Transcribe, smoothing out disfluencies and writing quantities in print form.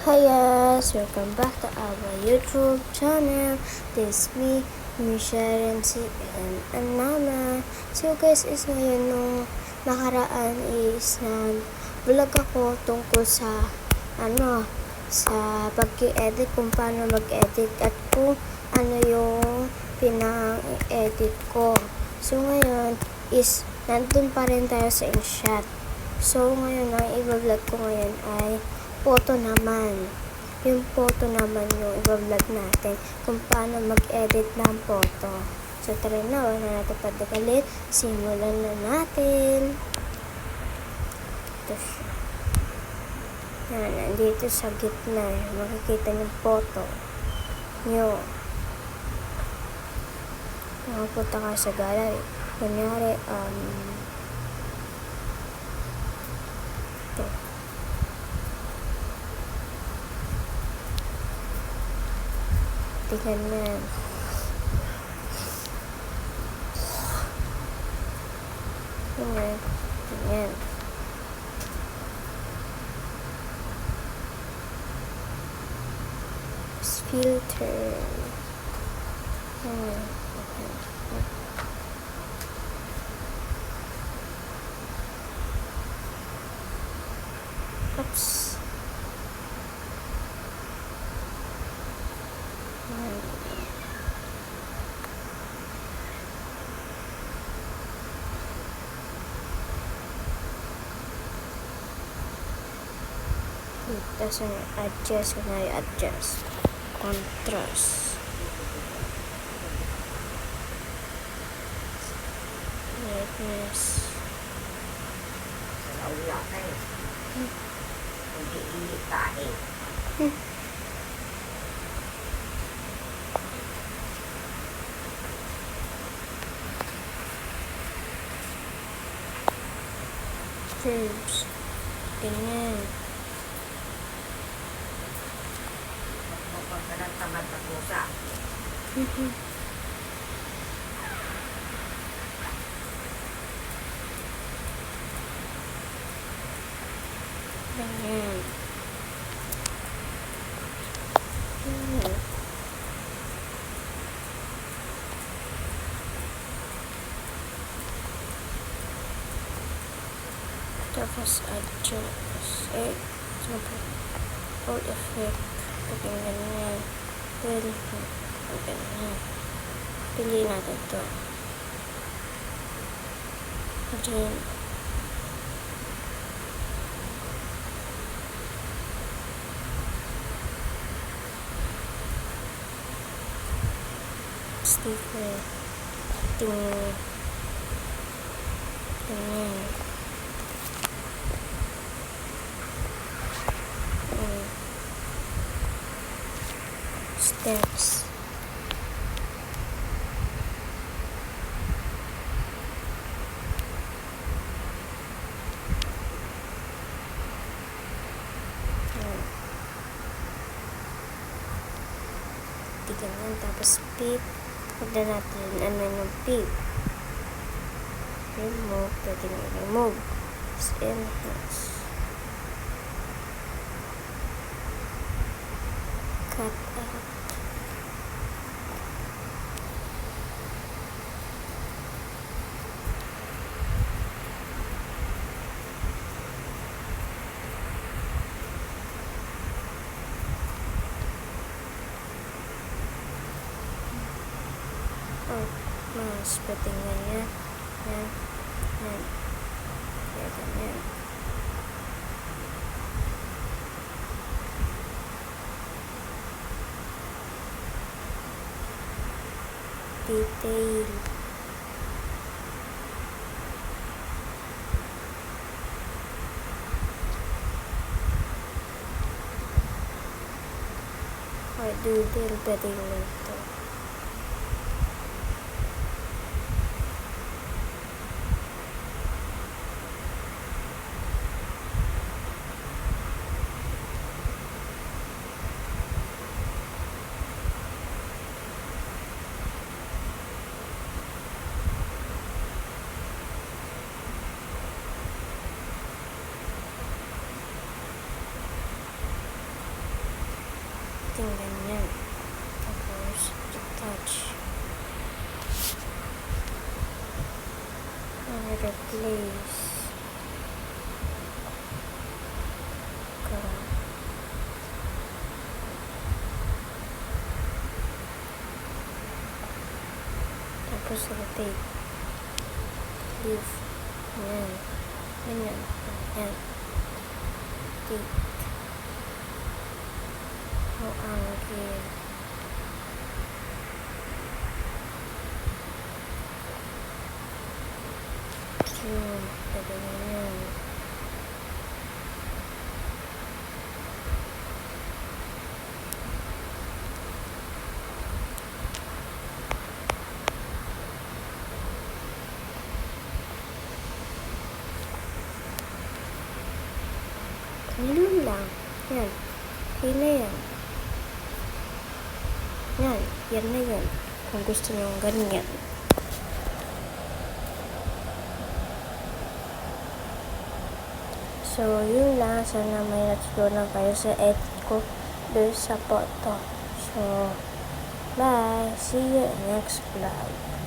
Hi guys, welcome back to our YouTube channel. This is me, Sharon C. and Nana. So guys, is ngayon nung nakaraan is nag-vlog ako tungkol sa sa pag-edit, kung paano mag-edit at kung ano yung pinang-edit ko. So ngayon is nandun pa rin tayo sa InShot. So ngayon ang i-vlog ko ngayon ay photo naman. Yung photo naman yung i-vlog natin kung paano mag-edit ng photo. So tara na, wala na natin padagalit. Simulan na natin. Ito siya. Yan, nandito sa gitna. Makikita yung photo nyo. Makapunta ka sa gallery. Kunyari, ito. Tingnan na. Tingnan. Filter. Oops. Tapos adjust contrast, brightness. Wala ka eh. Hindi init ka eh. Curves. Ganyan. Kapag ka ng tamad na pusa. Ganyan. Tapos adjust. All effect. Ganyan. Ganyan. Pili natin ito. Then, sticker. Ganyan. Steps. Ganyan. Tapos pick. Pagda natin yung pick. Remove. Pwede nga remove. Enhance. Cut out. Mas pwede ganyan. Yan. Kaya ganyan. Detail. Or doodle, pwede ganyan ito. setting ganyan. Tapos, touch. Replace. Karon. Tapos, rotate. Leave. Ayan. Ganyan. Ayan. Rotate. Angle. Zoom. Ganyan. Ganyan lang. Yan. Okay na yan. Yan. Yan na yan. Kung gusto nyo ganyan. So, yun lang. Sana may natutunan kayo sa edit ko doon sa photo. So, bye. See you next vlog.